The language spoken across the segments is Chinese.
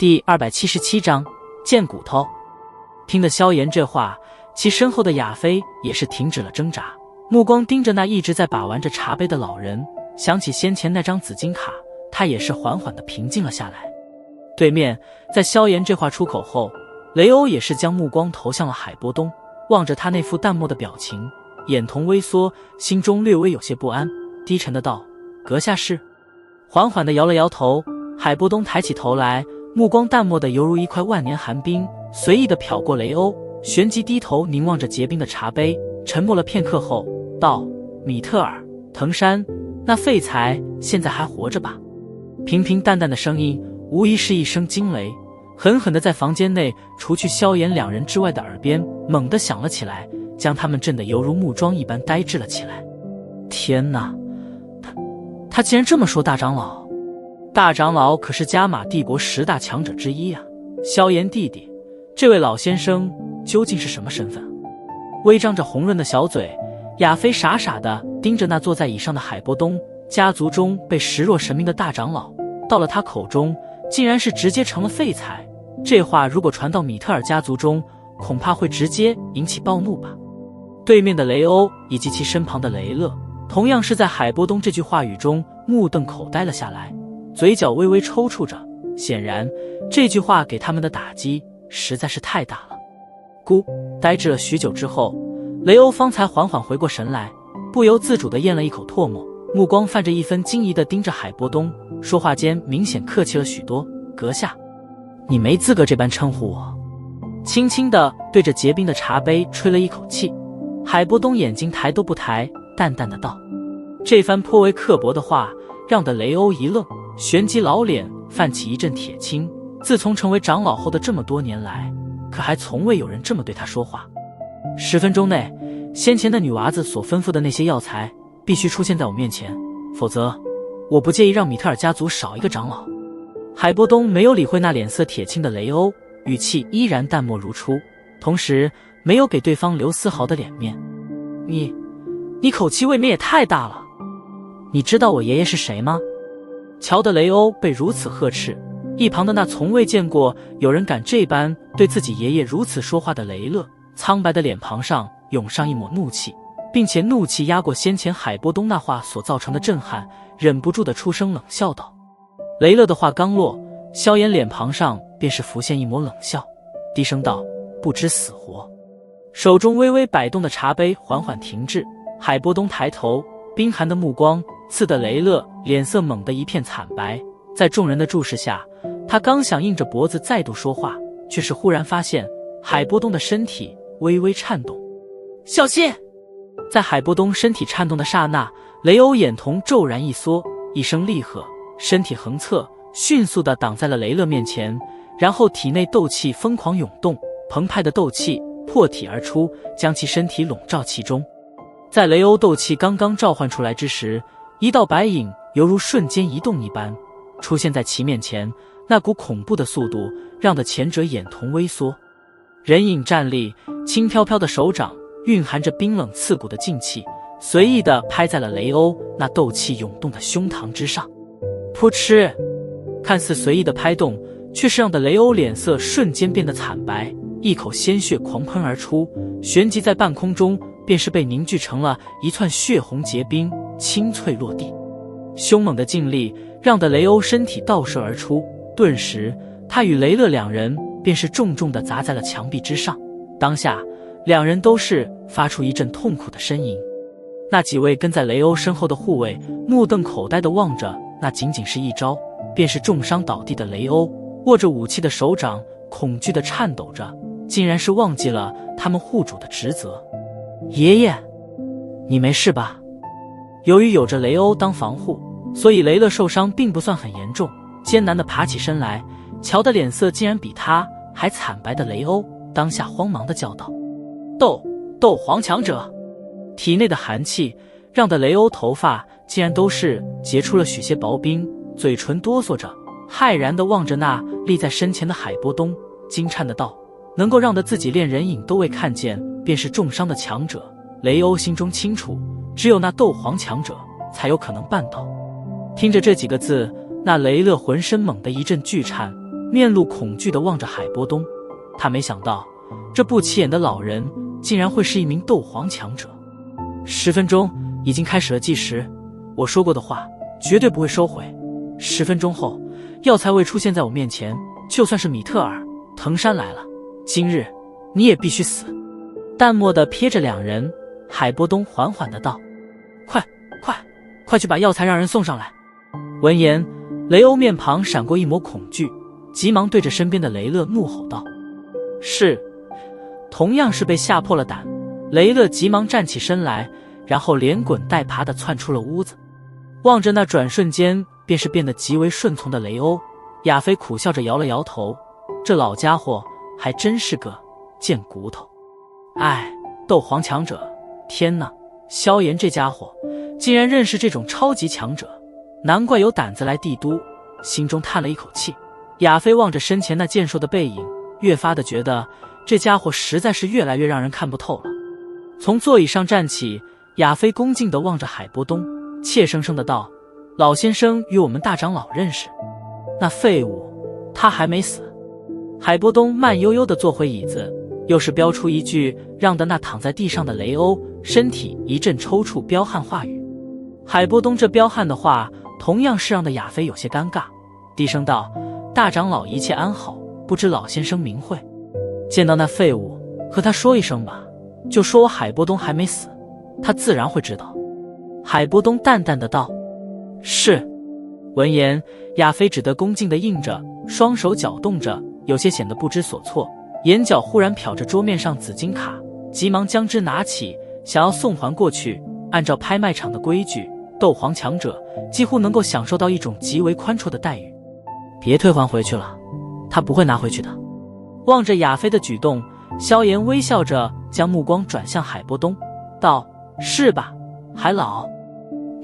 第277章见骨头。听得萧炎这话，其身后的亚飞也是停止了挣扎，目光盯着那一直在把玩着茶杯的老人，想起先前那张紫金卡，他也是缓缓地平静了下来。对面，在萧炎这话出口后，雷欧也是将目光投向了海波东，望着他那副淡漠的表情，眼瞳微缩，心中略微有些不安，低沉的道：阁下是？缓缓地摇了摇头，海波东抬起头来，目光淡漠的犹如一块万年寒冰，随意地瞟过雷欧，旋即低头凝望着结冰的茶杯，沉默了片刻后道：米特尔，藤山，那废材现在还活着吧？平平淡淡的声音，无疑是一声惊雷，狠狠地在房间内除去萧炎两人之外的耳边猛地响了起来，将他们震得犹如木桩一般呆滞了起来。天哪，他竟然这么说大长老？大长老可是加玛帝国10大强者之一啊！萧炎弟弟，这位老先生究竟是什么身份？微张着红润的小嘴，亚飞傻傻地盯着那坐在椅上的海波东，家族中被视若神明的大长老，到了他口中竟然是直接成了废材。这话如果传到米特尔家族中，恐怕会直接引起暴怒吧。对面的雷欧以及其身旁的雷勒，同样是在海波东这句话语中目瞪口呆了下来，嘴角微微抽搐着，显然这句话给他们的打击实在是太大了。呆滞了许久之后，雷欧方才缓缓回过神来，不由自主地咽了一口唾沫，目光泛着一分惊疑地盯着海波东，说话间明显客气了许多：阁下，你没资格这般称呼我。轻轻地对着结冰的茶杯吹了一口气，海波东眼睛抬都不抬，淡淡的道：这番颇为刻薄的话让得雷欧一愣，旋即老脸泛起一阵铁青。自从成为长老后的这么多年来，可还从未有人这么对他说话。10分钟内，先前的女娃子所吩咐的那些药材必须出现在我面前，否则我不介意让米特尔家族少一个长老。海波东没有理会那脸色铁青的雷欧，语气依然淡漠如初，同时没有给对方留丝毫的脸面。你口气未免也太大了。你知道我爷爷是谁吗？瞧得雷欧被如此呵斥，一旁的那从未见过有人敢这般对自己爷爷如此说话的雷勒，苍白的脸庞上涌上一抹怒气，并且怒气压过先前海波东那话所造成的震撼，忍不住的出声冷笑道。雷勒的话刚落，萧炎脸庞上便是浮现一抹冷笑，低声道：不知死活。手中微微摆动的茶杯缓缓停滞，海波东抬头，冰寒的目光刺得雷勒脸色猛地一片惨白。在众人的注视下，他刚想硬着脖子再度说话，却是忽然发现海波东的身体微微颤动。小心！在海波东身体颤动的刹那，雷欧眼瞳骤然一缩，一声厉喝，身体横侧，迅速地挡在了雷勒面前，然后体内斗气疯狂涌动，澎湃的斗气破体而出，将其身体笼罩其中。在雷欧斗气刚刚召唤出来之时，一道白影犹如瞬间移动一般出现在其面前，那股恐怖的速度让得前者眼瞳微缩。人影站立，轻飘飘的手掌蕴含着冰冷刺骨的劲气，随意地拍在了雷欧那斗气涌动的胸膛之上。噗嗤，看似随意的拍动，却是让得雷欧脸色瞬间变得惨白，一口鲜血狂喷而出，旋即在半空中便是被凝聚成了一串血红结冰，清脆落地。凶猛的劲力让得雷欧身体倒射而出，顿时他与雷勒两人便是重重地砸在了墙壁之上。当下两人都是发出一阵痛苦的呻吟。那几位跟在雷欧身后的护卫目瞪口呆地望着那仅仅是一招便是重伤倒地的雷欧，握着武器的手掌恐惧地颤抖着，竟然是忘记了他们护主的职责。爷爷，你没事吧？由于有着雷欧当防护，所以雷勒受伤并不算很严重，艰难地爬起身来，瞧的脸色竟然比他还惨白的雷欧，当下慌忙地叫道：斗皇强者！体内的寒气让得雷欧头发竟然都是结出了许些薄冰，嘴唇哆嗦着，骇然地望着那立在身前的海波东，惊颤的道：能够让得自己连人影都未看见便是重伤的强者，雷欧心中清楚，只有那斗皇强者才有可能办到。听着这几个字，那雷勒浑身猛地一阵剧颤，面露恐惧地望着海波东。他没想到，这不起眼的老人竟然会是一名斗皇强者。10分钟已经开始了计时，我说过的话绝对不会收回。10分钟后，药材未出现在我面前，就算是米特尔、藤山来了，今日你也必须死。淡漠地瞥着两人，海波东缓缓地道：快去把药材让人送上来。闻言，雷欧面庞闪过一抹恐惧，急忙对着身边的雷勒怒吼道：是。同样是被吓破了胆，雷勒急忙站起身来，然后连滚带爬地窜出了屋子。望着那转瞬间便是变得极为顺从的雷欧，亚菲苦笑着摇了摇头，这老家伙还真是个贱骨头。哎，斗皇强者，天哪，萧炎这家伙竟然认识这种超级强者，难怪有胆子来帝都，心中叹了一口气。亚菲望着身前那健硕的背影，越发的觉得这家伙实在是越来越让人看不透了。从座椅上站起，亚菲恭敬地望着海波东，怯生生地道：老先生与我们大长老认识。那废物，他还没死。海波东慢悠悠地坐回椅子，又是飙出一句让得那躺在地上的雷欧身体一阵抽搐彪悍话语。海波东这彪悍的话同样是让得亚菲有些尴尬，低声道：大长老一切安好，不知老先生名讳。见到那废物，和他说一声吧，就说我海波东还没死，他自然会知道。海波东淡淡的道：是。闻言，亚菲只得恭敬的应着，双手搅动着，有些显得不知所措，眼角忽然瞟着桌面上紫金卡，急忙将之拿起，想要送还过去。按照拍卖场的规矩，斗皇强者几乎能够享受到一种极为宽绰的待遇。别退还回去了，他不会拿回去的。望着亚菲的举动，萧炎微笑着将目光转向海波东，道：是吧，海老？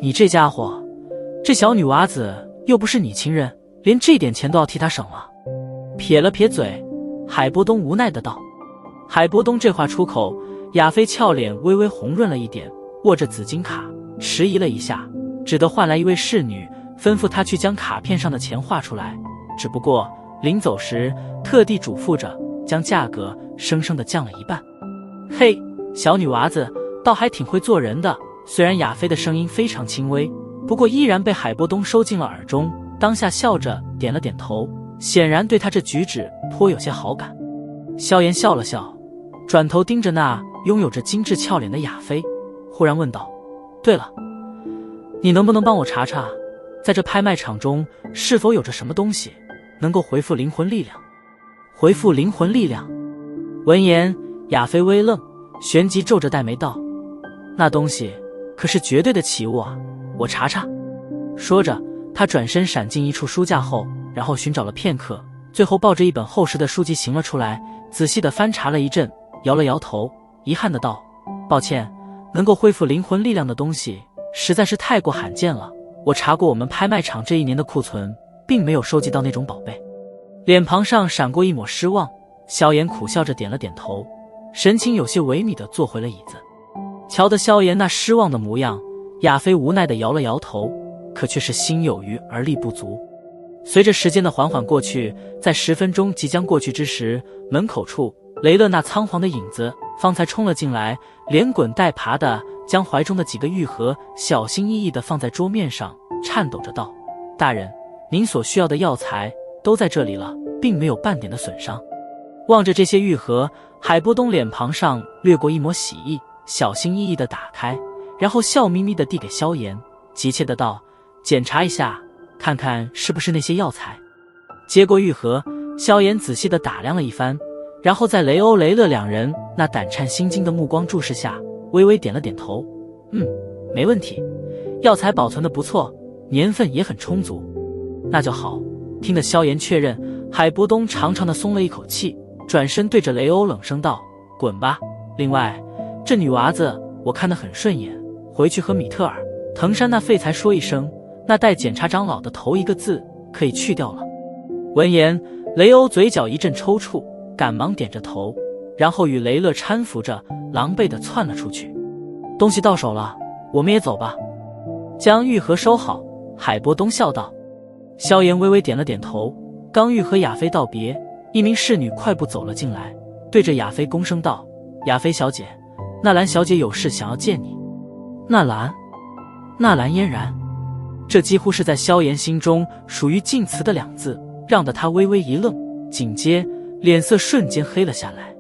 你这家伙，这小女娃子又不是你亲人，连这点钱都要替她省了。撇了撇嘴，海波东无奈的道。海波东这话出口，亚菲俏脸微微红润了一点，握着紫金卡迟疑了一下，只得唤来一位侍女，吩咐她去将卡片上的钱画出来，只不过临走时特地嘱咐着将价格生生的降了一半。嘿，小女娃子倒还挺会做人的。虽然亚菲的声音非常轻微，不过依然被海波东收进了耳中，当下笑着点了点头，显然对他这举止颇有些好感。萧炎笑了笑，转头盯着那拥有着精致俏脸的亚菲，忽然问道：对了，你能不能帮我查查，在这拍卖场中是否有着什么东西能够回复灵魂力量？回复灵魂力量。闻言，亚菲微愣，旋即皱着黛眉道：那东西可是绝对的奇物啊，我查查。说着，他转身闪进一处书架后，然后寻找了片刻，最后抱着一本厚实的书籍行了出来，仔细地翻查了一阵，摇了摇头，遗憾地道：抱歉，能够恢复灵魂力量的东西实在是太过罕见了，我查过我们拍卖场这1年的库存，并没有收集到那种宝贝。脸庞上闪过一抹失望，萧炎苦笑着点了点头，神情有些萎靡地坐回了椅子。瞧得萧炎那失望的模样，亚菲无奈地摇了摇头，可却是心有余而力不足。随着时间的缓缓过去，在10分钟即将过去之时，门口处雷勒那仓皇的影子方才冲了进来，连滚带爬地将怀中的几个玉盒小心翼翼地放在桌面上，颤抖着道：大人，您所需要的药材都在这里了，并没有半点的损伤。望着这些玉盒，海波东脸庞上掠过一抹喜意，小心翼翼地打开，然后笑眯眯地递给萧炎，急切地道：检查一下，看看是不是那些药材。接过玉盒，萧炎仔细地打量了一番，然后在雷欧雷勒两人那胆颤心惊的目光注视下，微微点了点头：没问题，药材保存得不错，年份也很充足。那就好。听得萧炎确认，海波东长长的松了一口气，转身对着雷欧冷声道：滚吧。另外，这女娃子我看得很顺眼，回去和米特尔、藤山那废材说一声，那带检察长老的头一个字可以去掉了。闻言，雷欧嘴角一阵抽搐，赶忙点着头，然后与雷勒搀扶着，狼狈地窜了出去。东西到手了，我们也走吧。将玉盒收好，海波东笑道。萧炎微微点了点头，刚欲和亚飞道别，一名侍女快步走了进来，对着亚飞躬声道：“亚飞小姐，纳兰小姐有事想要见你。”纳兰嫣然，这几乎是在萧炎心中属于晋词的2字，让得他微微一愣，紧接脸色瞬间黑了下来。